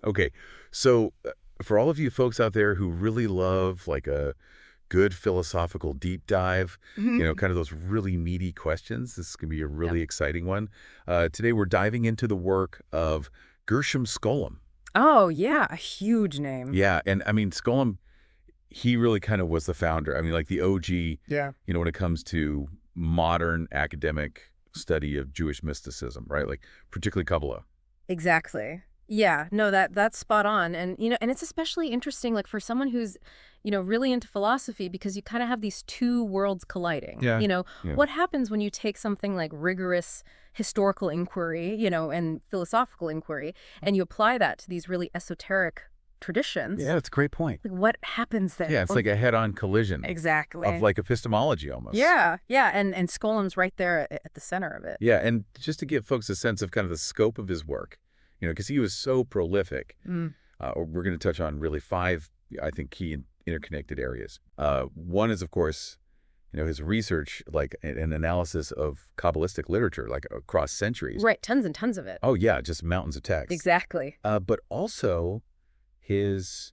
Okay, so for all of you folks out there who really love like a good philosophical deep dive, Mhm. kind of those really meaty questions, this is going to be a Yep. really exciting one. Today we're diving into the work of Gershom Scholem. Oh, yeah, a huge name. Yeah, and I mean, Scholem, he really kind of was the founder. I mean, like the OG, Yeah. when it comes to modern academic study of Jewish mysticism, right? Like particularly Kabbalah. Exactly. Yeah, no, that's spot on. And and it's especially interesting like for someone who's, really into philosophy because you kind of have these two worlds colliding. Yeah, yeah. What happens when you take something like rigorous historical inquiry, and philosophical inquiry and you apply that to these really esoteric traditions? Yeah, that's a great point. Like what happens there? Yeah, it's Or like a head-on collision of exactly. like epistemology almost. Yeah, yeah, and Skolem's right there at the center of it. Yeah, and just to give folks a sense of kind of the scope of his work, because he was so prolific, Mm. we're going to touch on really five, I think, key and interconnected areas. One is, of course, his research, like an analysis of Kabbalistic literature, like across centuries. Right, tons and tons of it. Oh, yeah, just mountains of text. Exactly. But also his,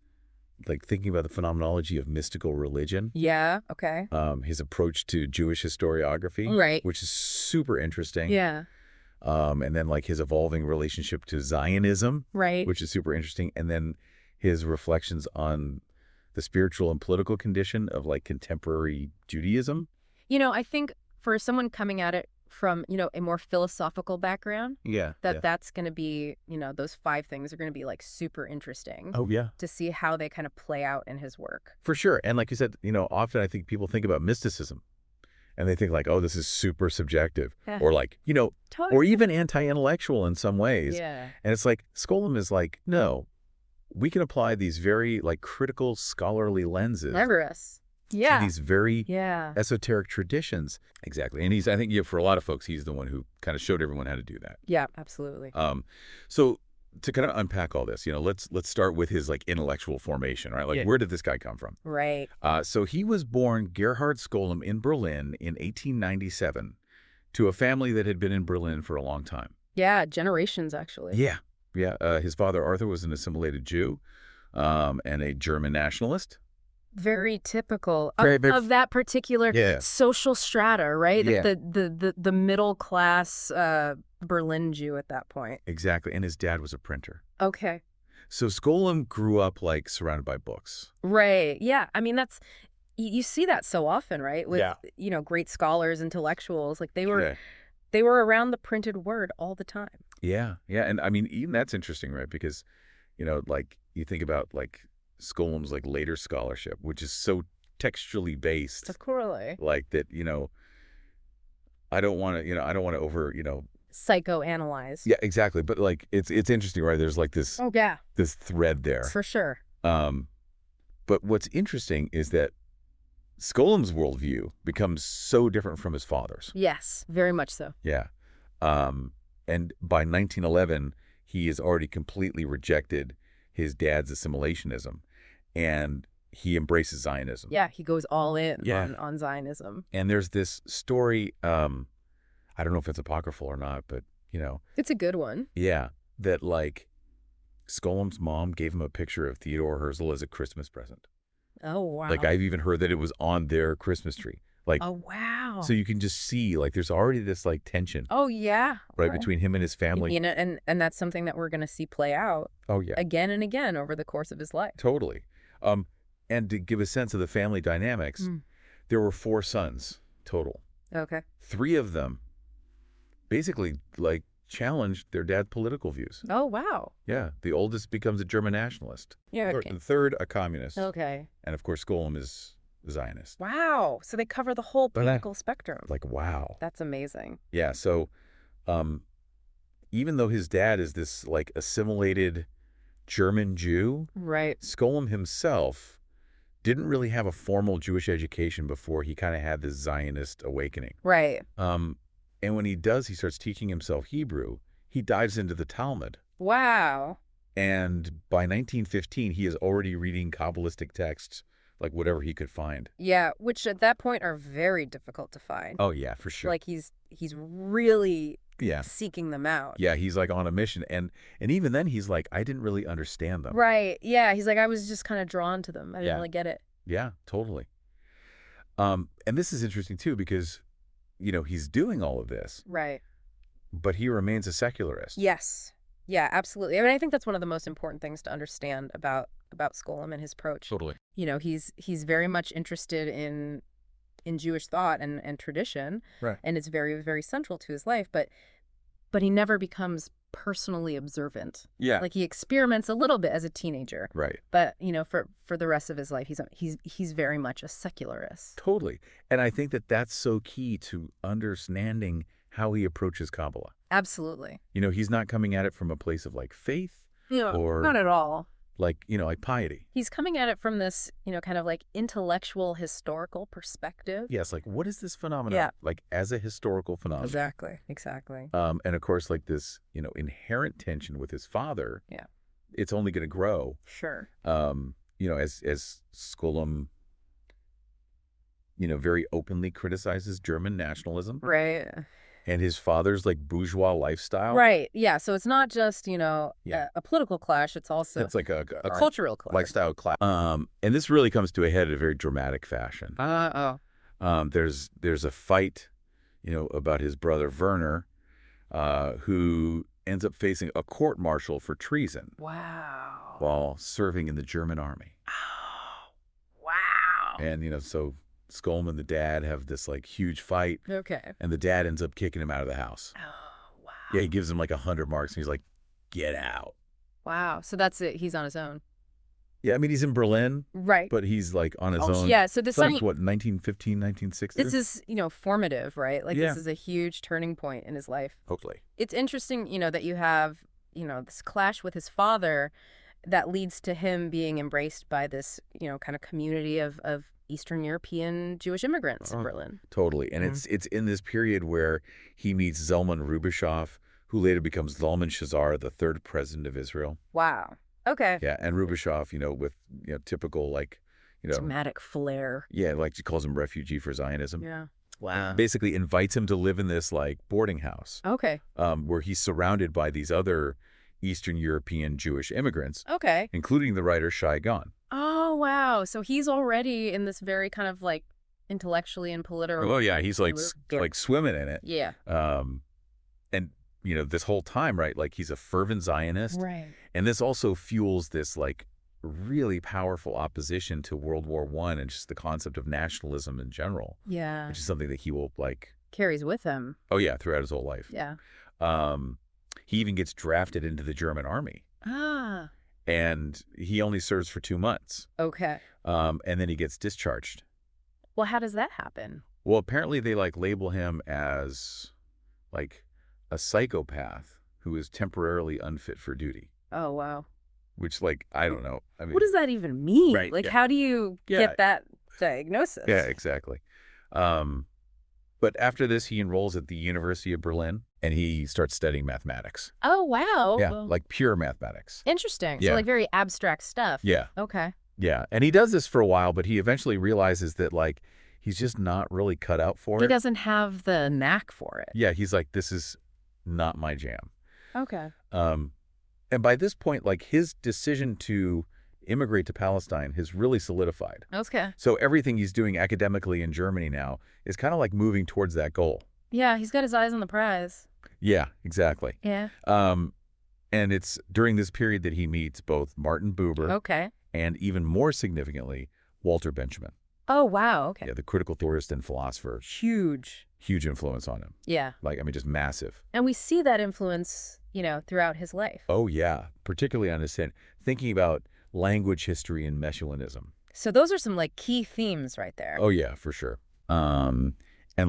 like, thinking about the phenomenology of mystical religion, Yeah, okay. his approach to Jewish historiography, Right. which is super interesting. Yeah. And then like his evolving relationship to Zionism, Right. which is super interesting. And then his reflections on the spiritual and political condition of like contemporary Judaism. I think for someone coming at it from, a more philosophical background, Yeah, yeah. that's going to be, those five things are going to be like super interesting Oh, yeah. to see how they kind of play out in his work. For sure. And like you said, often I think people think about mysticism and they think like, oh, this is super subjective Yeah. or like, Totally. or even anti-intellectual in some ways. Yeah. And it's like, Scholem is like, no, we can apply these very like critical scholarly lenses Everest. to Yeah. these very Yeah. esoteric traditions. Exactly. And I think, for a lot of folks, he's the one who kind of showed everyone how to do that. Yeah, absolutely. So to kind of unpack all this, let's start with his like intellectual formation, right? Like, Yeah. where did this guy come from? Right. So he was born Gerhard Scholem in Berlin in 1897 to a family that had been in Berlin for a long time. Yeah, generations actually. Yeah. Yeah. His father, Arthur, was an assimilated Jew and a German nationalist. Very typical Very, very, of that particular yeah. social strata, right? Like Yeah. the middle class Berlin Jew at that point. Exactly. And his dad was a printer. Okay. So Scholem grew up like surrounded by books. Right. Yeah. I mean, you see that so often, right? With, Yeah. Great scholars, intellectuals, like Yeah. they were around the printed word all the time. Yeah. Yeah. And I mean, even that's interesting, right? Because, like you think about like Scholem's like later scholarship, which is so textually based, Of course. like that, I don't want to over, Psychoanalyze. yeah, exactly. But like, it's interesting, right? There's like Oh, yeah. this thread there. For sure. Um, but what's interesting is that Scholem's worldview becomes so different from his father's. Yes, very much so. Yeah. And by 1911, he has already completely rejected his dad's assimilationism, and he embraces Zionism. Yeah, he goes all in Yeah. on Zionism. And there's this story, I don't know if it's apocryphal or not, but, It's a good one. yeah, that like Scholem's mom gave him a picture of Theodore Herzl as a Christmas present. Oh, wow. Like I've even heard that it was on their Christmas tree. Like, Oh, wow. so you can just see like there's already this like tension, Oh, yeah. right, between him and his family. And that's something that we're going to see play out Oh, yeah. again and again over the course of his life. Totally. And to give a sense of the family dynamics, there were 4 sons total. Okay. 3 of them basically like challenged their dad's political views. Oh, wow. Yeah. The oldest becomes a German nationalist. Yeah. Third- Okay. The third, a communist. Okay. And of course, Scholem is Zionist. Wow. So they cover the whole But political spectrum. Like, wow. That's amazing. Yeah. So even though his dad is this like assimilated German Jew, Right. Scholem himself didn't really have a formal Jewish education before he kind of had this Zionist awakening. Right. And when he does, he starts teaching himself Hebrew. He dives into the Talmud. Wow. And by 1915, he is already reading Kabbalistic texts, like whatever he could find. Yeah, which at that point are very difficult to find. Oh, yeah, for sure. Like he's really Yeah. seeking them out. Yeah, he's like on a mission. And even then he's like, I didn't really understand them. Right. Yeah. He's like, I was just kind of drawn to them. I didn't Yeah. really get it. Yeah, totally. And this is interesting too because, he's doing all of this, Right. but he remains a secularist. Yes. Yeah, absolutely. I mean, I think that's one of the most important things to understand about Scholem and his approach. Totally. He's very much interested in Jewish thought and tradition, Right. and it's very, very central to his life, but he never becomes personally observant. Yeah. Like he experiments a little bit as a teenager. Right. But, for the rest of his life, he's very much a secularist. Totally. And I think that that's so key to understanding how he approaches Kabbalah. Absolutely. He's not coming at it from a place of like faith or Not at all. like piety. He's coming at it from this, kind of like intellectual, historical perspective. Yes, like what is this phenomenon? Yeah. Like as a historical phenomenon. Exactly. And of course, like this, inherent tension with his father. Yeah. It's only going to grow. Sure. As Scholem, very openly criticizes German nationalism. Right. And his father's like bourgeois lifestyle. Right. Yeah. So it's not just, Yeah. a political clash. It's also It's like a cultural clash. lifestyle clash. And this really comes to a head in a very dramatic fashion. There's a fight, about his brother Werner, who ends up facing a court-martial for treason Wow. while serving in the German army. Oh, wow. And, so Scholem and the dad have this like huge fight. Okay. And the dad ends up kicking him out of the house. Oh, wow. Yeah, he gives him like 100 marks and he's like, get out. Wow. So that's it. He's on his own. Yeah, I mean, he's in Berlin, Right. but he's like on his own. Yeah. So this It's like, what, 1915, 1960? this is, formative, right? Like Yeah. this is a huge turning point in his life. Totally. It's interesting, that you have, this clash with his father that leads to him being embraced by this, kind of community of Eastern European Jewish immigrants in Berlin. Totally. And it's in this period where he meets Zalman Rubishov, who later becomes Zalman Shazar, the third president of Israel. Wow. Okay. Yeah, and Rubishov, with typical like, Dramatic flair. yeah, like she calls him refugee for Zionism. Yeah. Wow. Basically invites him to live in this like boarding house. Okay. Where he's surrounded by these other Eastern European Jewish immigrants, Okay. including the writer Shai Gon. Oh, wow. So he's already in this very kind of like intellectually and politically. Oh yeah, he's like swimming in it. Yeah. And this whole time, right? Like he's a fervent Zionist. Right. And this also fuels this like really powerful opposition to World War I and just the concept of nationalism in general. Yeah. Which is something that he will like Carries with him. Oh yeah, throughout his whole life. Yeah. He even gets drafted into the German army. Ah. And he only serves for 2 months. Okay. And then he gets discharged. Well, how does that happen? Well, apparently they like label him as like a psychopath who is temporarily unfit for duty. Oh, wow. Which like, I don't know. I mean, What does that even mean? Right, Like, yeah. how do you get that diagnosis? Yeah, exactly. But after this, he enrolls at the University of Berlin and he starts studying mathematics. Oh, wow. Yeah, Well, like pure mathematics. interesting. Yeah. So like very abstract stuff. Yeah. Okay. Yeah. And he does this for a while, but he eventually realizes that like he's just not really cut out for He it. doesn't have the knack for it. Yeah, he's like, this is not my jam. Okay. And by this point, like his decision to immigrate to Palestine has really solidified. Okay. So everything he's doing academically in Germany now is kind of like moving towards that goal. Yeah, he's got his eyes on the prize. Yeah, exactly. Yeah. And it's during this period that he meets both Martin Buber Okay. and even more significantly, Walter Benjamin. Oh, wow. Okay. Yeah, the critical theorist and philosopher. Huge. Huge influence on him. Yeah. Like, I mean, just massive. And we see that influence, throughout his life. Oh, yeah. Particularly on his thinking about language history and Messianism. So those are some like key themes right there. Oh, yeah, for sure. And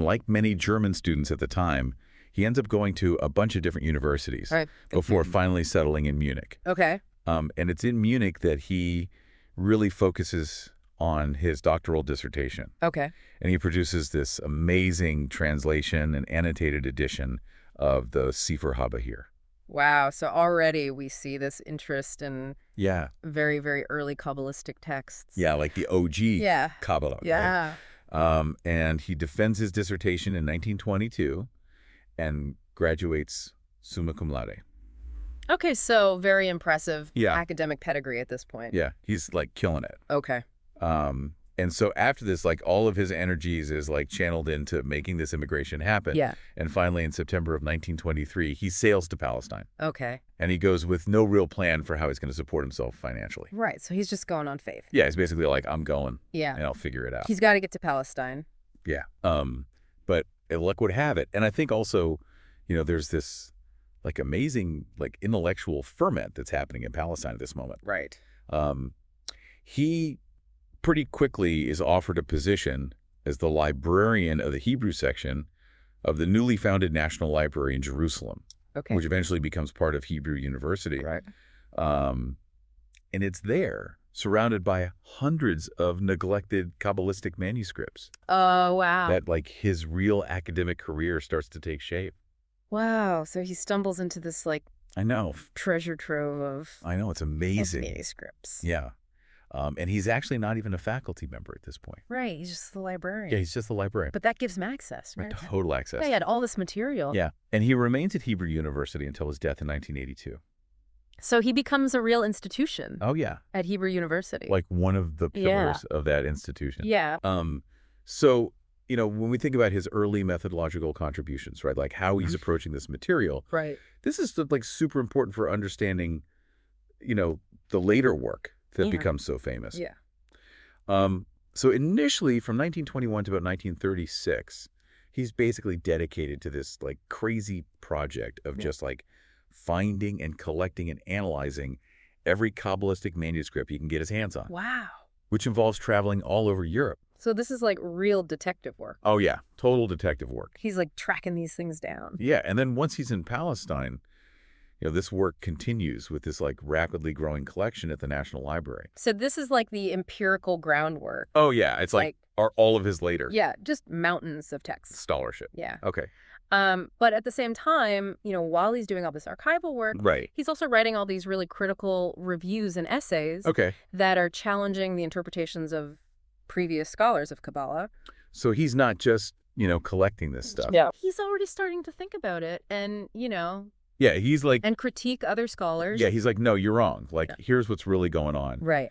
like many German students at the time, he ends up going to a bunch of different universities Right. before finally settling in Munich. Okay. And it's in Munich that he really focuses on his doctoral dissertation. Okay. And he produces this amazing translation and annotated edition of the Sefer HaBahir. Wow. So already we see this interest in Yeah. very, very early Kabbalistic texts. Yeah, like the OG Yeah. Kabbalah. Right? Yeah. And he defends his dissertation in 1922 and graduates summa cum laude. Okay, so very impressive Yeah. academic pedigree at this point. Yeah, he's like killing it. Okay. And so after this, like all of his energies is like channeled into making this immigration happen. Yeah. And finally, in September of 1923, he sails to Palestine. Okay. And he goes with no real plan for how he's going to support himself financially. Right, so he's just going on faith. Yeah, he's basically like, I'm going, Yeah. and I'll figure it out. He's got to get to Palestine. Yeah. But luck would have it. And I think also, there's this like amazing like intellectual ferment that's happening in Palestine at this moment. Right. He pretty quickly is offered a position as the librarian of the Hebrew section of the newly founded National Library in Jerusalem, Okay. which eventually becomes part of Hebrew University. Right. And it's there, surrounded by hundreds of neglected Kabbalistic manuscripts, Oh, wow. that like his real academic career starts to take shape. Wow, so he stumbles into this, like, I know. treasure trove of I know. It's amazing. manuscripts. Yeah. And he's actually not even a faculty member at this point. Right, he's just the librarian. Yeah, he's just the librarian. But that gives him access, Right, right? total access. Yeah, he had all this material. Yeah. And he remains at Hebrew University until his death in 1982. So he becomes a real institution Oh, yeah. at Hebrew University. Like one of the pillars of that institution. Yeah. So, when we think about his early methodological contributions, right, like how he's approaching this material, Right. this is like super important for understanding, the later work that Yeah. becomes so famous. Yeah. So initially from 1921 to about 1936, he's basically dedicated to this like crazy project of just like finding and collecting and analyzing every Kabbalistic manuscript he can get his hands on, Wow. which involves traveling all over Europe. So this is like real detective work. Oh, yeah. Total detective work. He's like tracking these things down. Yeah. And then once he's in Palestine, this work continues with this like rapidly growing collection at the National Library. So this is like the empirical groundwork. Oh, yeah. It's like are all of his later Yeah, just mountains of texts. scholarship. Yeah. Okay. But at the same time, while he's doing all this archival work, Right. he's also writing all these really critical reviews and essays Okay. that are challenging the interpretations of previous scholars of Kabbalah. So he's not just, collecting this stuff. Yeah. He's already starting to think about it and, Yeah, he's like, and critique other scholars. yeah, he's like, no, you're wrong. Like, here's what's really going on. Right.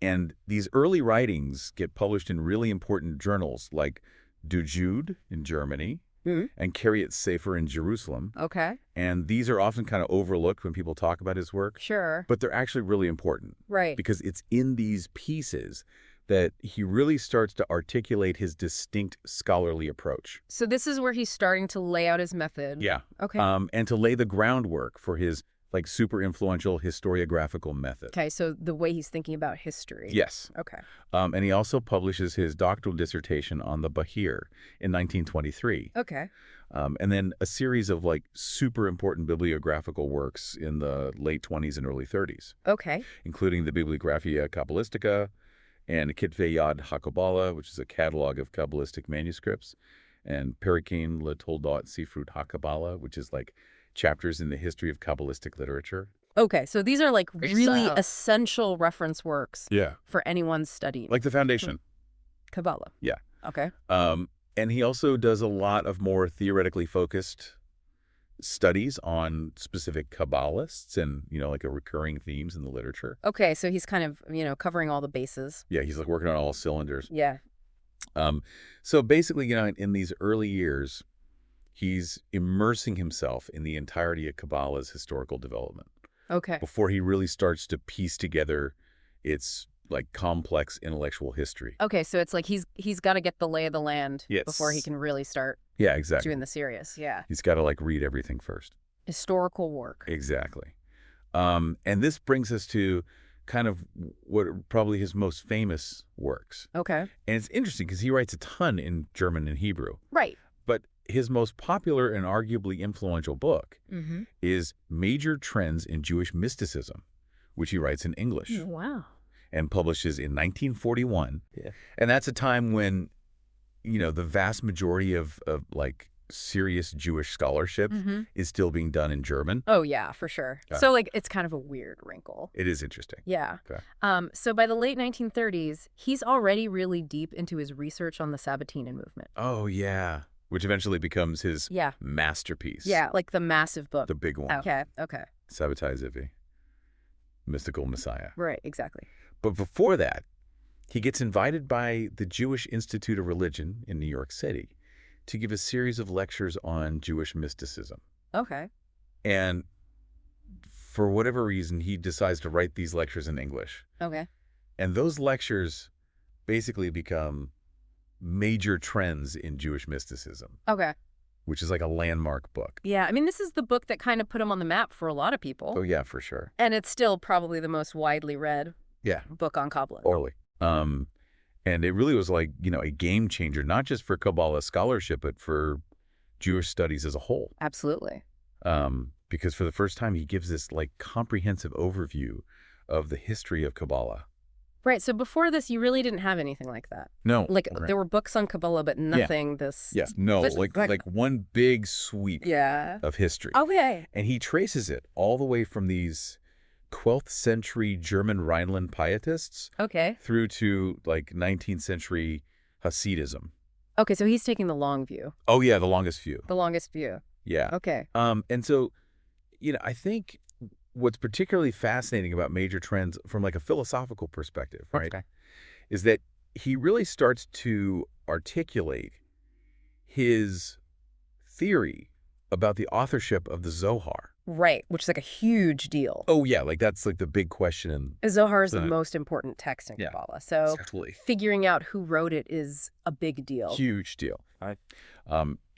And these early writings get published in really important journals like Du Jude in Germany and Kiryat Sefer in Jerusalem. Okay. And these are often kind of overlooked when people talk about his work, Sure. but they're actually really important Right. because it's in these pieces that he really starts to articulate his distinct scholarly approach. So this is where he's starting to lay out his method. Yeah. Okay. And to lay the groundwork for his like super influential historiographical method. Okay, so the way he's thinking about history. Yes. Okay. And he also publishes his doctoral dissertation on the Bahir in 1923. Okay. And then a series of like super important bibliographical works in the late 20s and early 30s, Okay. including the Bibliographia Kabbalistica and Kitvei Yad HaKabbalah, which is a catalog of Kabbalistic manuscripts, and Perikin LeToldat Sifrut HaKabbalah, which is like chapters in the history of Kabbalistic literature. Okay, so these are like really So- essential reference works Yeah. for anyone studying Like the foundation. Kabbalah. Yeah. Okay. And he also does a lot of more theoretically focused studies on specific Kabbalists and, like a recurring themes in the literature. Okay, so he's kind of, covering all the bases. Yeah, he's like working on all cylinders. Yeah. So basically, in these early years, he's immersing himself in the entirety of Kabbalah's historical development Okay. before he really starts to piece together its like complex intellectual history. Okay, so it's like he's got to get the lay of the land Yes. before he can really start Yeah, exactly. doing the serious. Yeah. He's got to like read everything first. Historical work. Exactly. And this brings us to kind of what are probably his most famous works. Okay. And it's interesting because he writes a ton in German and Hebrew. Right. But his most popular and arguably influential book Mm-hmm. is Major Trends in Jewish Mysticism, which he writes in English Wow. and publishes in 1941. Yeah. And that's a time when, the vast majority of like serious Jewish scholarship Mm-hmm. is still being done in German. Oh, yeah, for sure. Yeah. So, like, it's kind of a weird wrinkle. It is interesting. Yeah. Okay. So by the late 1930s, he's already really deep into his research on the Sabbatinian movement. Oh, yeah. which eventually becomes his Yeah. masterpiece. Yeah, like the massive book. The big one. Okay, okay. Sabbatai Zivi, Mystical Messiah. Right, exactly. But before that, he gets invited by the Jewish Institute of Religion in New York City to give a series of lectures on Jewish mysticism. Okay. And for whatever reason, he decides to write these lectures in English. Okay. And those lectures basically become major trends in Jewish mysticism, Okay. which is like a landmark book. Yeah, I mean, this is the book that kind of put him on the map for a lot of people. Oh, yeah, for sure. And it's still probably the most widely read book on Kabbalah. Totally. And it really was like, a game changer, not just for Kabbalah scholarship, but for Jewish studies as a whole. Absolutely. Because for the first time, he gives this like comprehensive overview of the history of Kabbalah. Right. So before this, you really didn't have anything like that. No. Like right. there were books on Kabbalah, but nothing this. Yeah. No, But- like one big sweep of history. Okay. And he traces it all the way from these 12th century German Rhineland pietists Okay. through to like 19th century Hasidism. Okay, so he's taking the long view. Oh, yeah, the longest view. The longest view. Yeah. Okay. And so, I think what's particularly fascinating about major trends from like a philosophical perspective, right, is that he really starts to articulate his theory about the authorship of the Zohar. Right, which is like a huge deal. Oh, yeah, like that's like the big question. The Zohar is the the- most important text in Yeah. Kabbalah. So Exactly. figuring out who wrote it is a big deal. Huge deal. Right.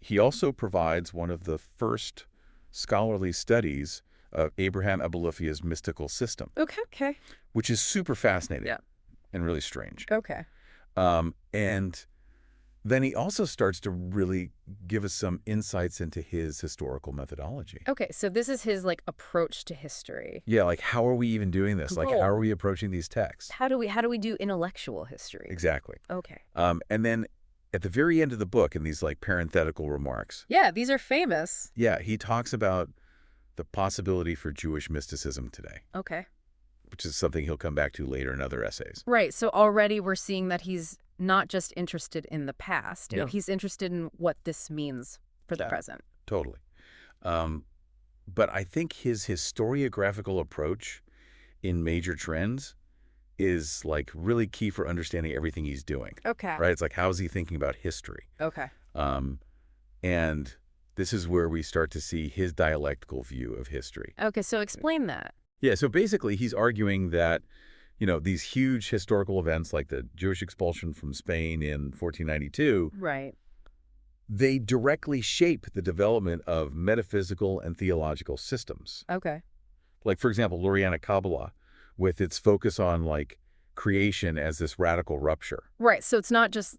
He also provides one of the first scholarly studies of Abraham Abuelifia's mystical system, Okay. which is super fascinating Yeah. and really strange. Okay. And then he also starts to really give us some insights into his historical methodology. Okay, so this is his like approach to history. Yeah, like how are we even doing this? Like Cool. how are we approaching these texts? How do we do intellectual history? Exactly. Okay. And then at the very end of the book, in these like parenthetical remarks, Yeah, these are famous. yeah, he talks about the possibility for Jewish mysticism today, Okay. which is something he'll come back to later in other essays. Right, so already we're seeing that he's not just interested in the past. Yeah. He's interested in what this means for the Yeah. present. Totally. But I think his historiographical approach in major trends is like really key for understanding everything he's doing, Okay. right? It's like, how is he thinking about history? Okay. And this is where we start to see his dialectical view of history. Okay, so explain that. Yeah, so basically he's arguing that, these huge historical events like the Jewish expulsion from Spain in 1492, Right. they directly shape the development of metaphysical and theological systems. Okay. Like, for example, Lurianic Kabbalah, with its focus on, like, creation as this radical rupture. Right, so it's not just,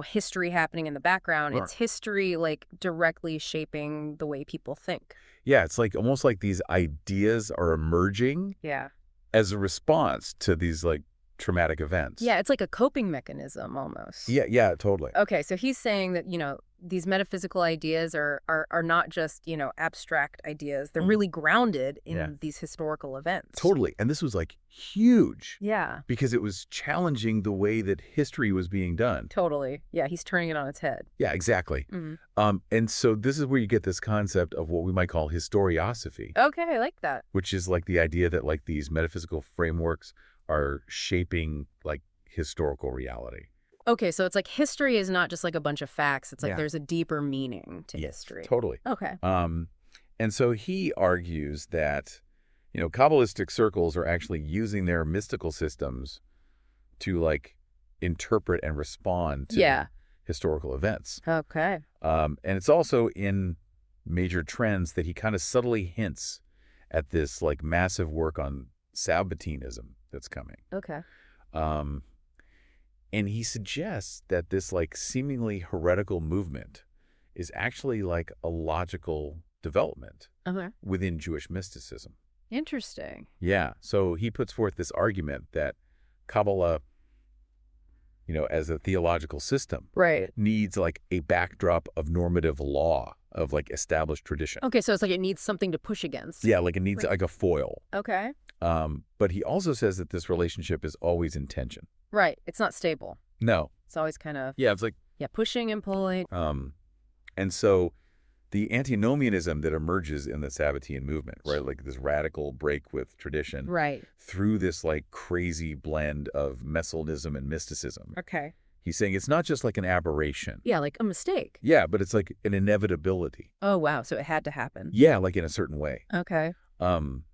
history happening in the background. Right. It's history, like, directly shaping the way people think. Yeah, it's like almost like these ideas are emerging Yeah. as a response to these, like, traumatic events. Yeah, it's like a coping mechanism almost. Yeah, totally. Okay, so he's saying that, these metaphysical ideas are not just, abstract ideas. They're really grounded in Yeah. these historical events. Totally. And this was, like, huge Yeah, because it was challenging the way that history was being done. totally. Yeah, he's turning it on its head. Yeah, exactly. Mm-hmm. And so this is where you get this concept of what we might call historiosophy, Okay, I like that. which is like the idea that like these metaphysical frameworks are shaping like historical reality. Okay, so it's like history is not just like a bunch of facts. It's like Yeah. there's a deeper meaning to history. Totally. Okay. And so he argues that, Kabbalistic circles are actually using their mystical systems to like interpret and respond to Yeah. historical events. Okay. And it's also in major trends that he kind of subtly hints at this like massive work on Sabbatinism that's coming. Okay. And he suggests that this like seemingly heretical movement is actually like a logical development Okay. within Jewish mysticism. Interesting. Yeah. So he puts forth this argument that Kabbalah, as a theological system, Right. needs like a backdrop of normative law, of like established tradition. Okay, so it's like it needs something to push against. Yeah, like it needs Right. like a foil. Okay. But he also says that this relationship is always in tension. Right. It's not stable. No. It's always kind of Yeah, it's like, pushing and pulling. And so the antinomianism that emerges in the Sabbatean movement, right, like this radical break with tradition Right. through this like crazy blend of Messianism and mysticism. Okay. He's saying it's not just like an aberration. Yeah, like a mistake. Yeah, but it's like an inevitability. Oh, wow. So it had to happen. Yeah, like in a certain way. Okay. Um,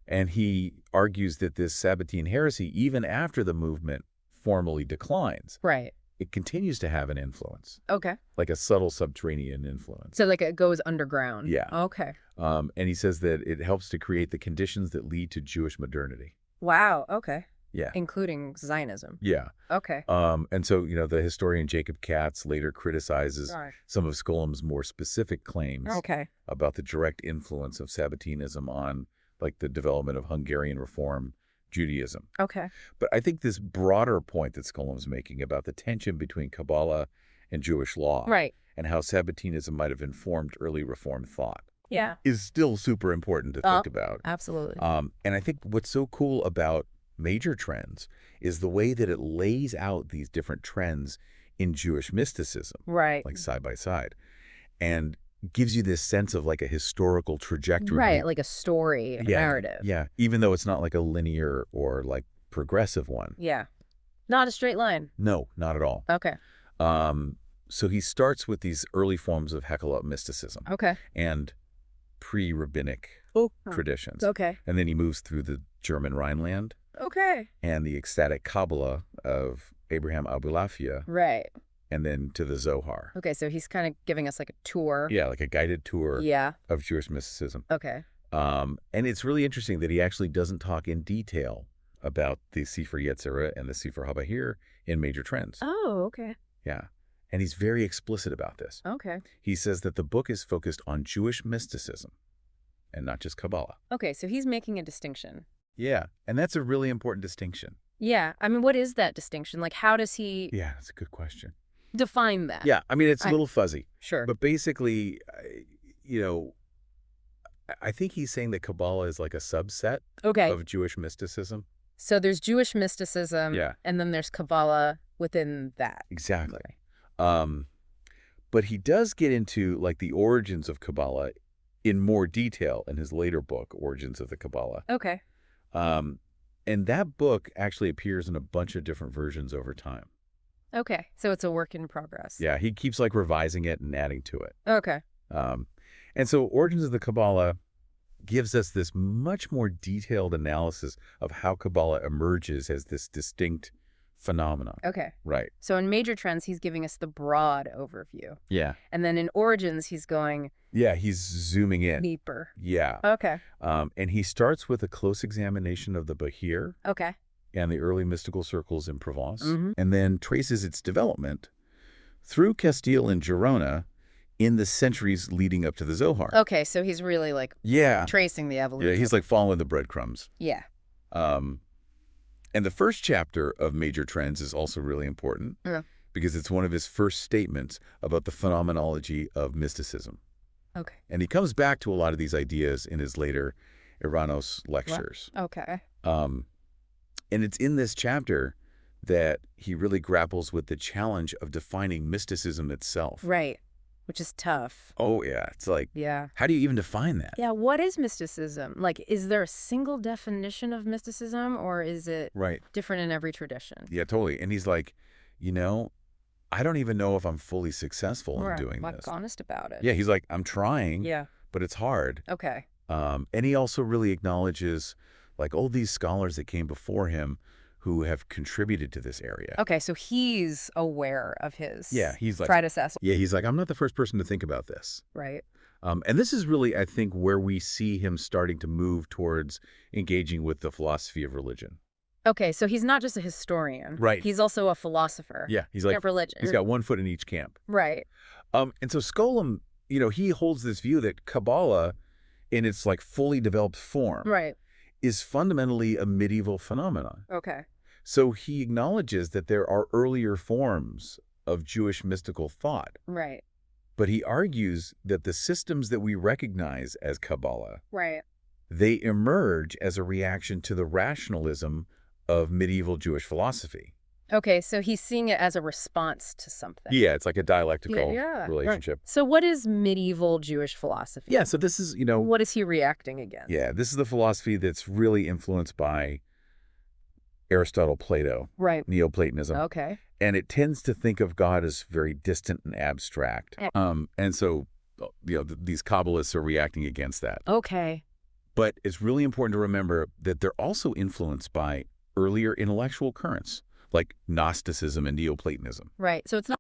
and he argues that this Sabbatean heresy, even after the movement formally declines, Right. it continues to have an influence, Okay. like a subtle subterranean influence. So like it goes underground. Yeah. Okay. And he says that it helps to create the conditions that lead to Jewish modernity. Wow. Okay. Yeah. Including Zionism. Yeah. Okay. And so, the historian Jacob Katz later criticizes Gosh. some of Scholem's more specific claims Okay. about the direct influence of Sabbateanism on, like, the development of Hungarian Reform Judaism. Okay. But I think this broader point that Scholem's making about the tension between Kabbalah and Jewish law Right. and how Sabbateanism might have informed early Reform thought Yeah. is still super important to think about. Absolutely. And I think what's so cool about Major Trends is the way that it lays out these different trends in Jewish mysticism, Right. like side by side, and gives you this sense of like a historical trajectory. Right. Like a story, a narrative. Yeah, even though it's not like a linear or like progressive one. Yeah. Not a straight line. No, not at all. Okay. So he starts with these early forms of Hekala mysticism Okay. and pre-rabbinic traditions. Okay. And then he moves through the German Rhineland Okay. and the ecstatic Kabbalah of Abraham Abulafia, Right. and then to the Zohar. Okay. So he's kind of giving us like a tour. Yeah, like a guided tour Yeah. of Jewish mysticism. Okay. And it's really interesting that he actually doesn't talk in detail about the Sefer Yetzirah and the Sefer Habahir in Major Trends. Oh, okay. Yeah. And he's very explicit about this. Okay. He says that the book is focused on Jewish mysticism and not just Kabbalah. Okay. So he's making a distinction. Yeah, and that's a really important distinction. Yeah. I mean, what is that distinction? Like, how does he Yeah, that's a good question. define that? Yeah, I mean, it's a little fuzzy. Sure. But basically, I think he's saying that Kabbalah is like a subset Okay. of Jewish mysticism. So there's Jewish mysticism. Yeah. And then there's Kabbalah within that. Exactly. Okay. But he does get into like the origins of Kabbalah in more detail in his later book, Origins of the Kabbalah. Okay. And that book actually appears in a bunch of different versions over time. Okay. So it's a work in progress. Yeah, he keeps like revising it and adding to it. Okay. And so Origins of the Kabbalah gives us this much more detailed analysis of how Kabbalah emerges as this distinct phenomenon. Okay. Right. So in Major Trends, he's giving us the broad overview. Yeah. And then in Origins, he's going Yeah, he's zooming in. deeper. Yeah. Okay. And he starts with a close examination of the Bahir Okay. and the early mystical circles in Provence, Mm-hmm. and then traces its development through Castile and Girona in the centuries leading up to the Zohar. Okay. So he's really like Yeah. tracing the evolution. Yeah, he's like following the breadcrumbs. Yeah. And the first chapter of Major Trends is also really important because it's one of his first statements about the phenomenology of mysticism. Okay. And he comes back to a lot of these ideas in his later Iranos lectures. Okay. And it's in this chapter that he really grapples with the challenge of defining mysticism itself. Right. Which is tough. Oh, yeah. It's like, Yeah. how do you even define that? Yeah. What is mysticism? Like, is there a single definition of mysticism, or is it Right. different in every tradition? Yeah, totally. And he's like, I don't even know if I'm fully successful in doing Like, this. honest about it. Yeah, he's like, I'm trying, Yeah. but it's hard. Okay. And he also really acknowledges like all these scholars that came before him who have contributed to this area. Okay. So he's aware of his He's like, predecessor. yeah, he's like, I'm not the first person to think about this. Right. And this is really, I think, where we see him starting to move towards engaging with the philosophy of religion. Okay. So he's not just a historian. Right. He's also a philosopher. Yeah, he's like, Of religion. he's got one foot in each camp. Right. And so Scholem, he holds this view that Kabbalah, in its like fully developed form, Right. is fundamentally a medieval phenomenon. Okay. So he acknowledges that there are earlier forms of Jewish mystical thought, Right. but he argues that the systems that we recognize as Kabbalah, Right. they emerge as a reaction to the rationalism of medieval Jewish philosophy. Okay, so he's seeing it as a response to something. Yeah, it's like a Yeah, dialectical yeah. Right. relationship. So what is medieval Jewish philosophy? Yeah, so this is, What is he reacting against? yeah, this is the philosophy that's really influenced by Aristotle, Plato, Right. Neoplatonism. Okay. And it tends to think of God as very distant and abstract. And so, these Kabbalists are reacting against that. Okay. But it's really important to remember that they're also influenced by earlier intellectual currents, like Gnosticism and Neoplatonism. Right. So it's not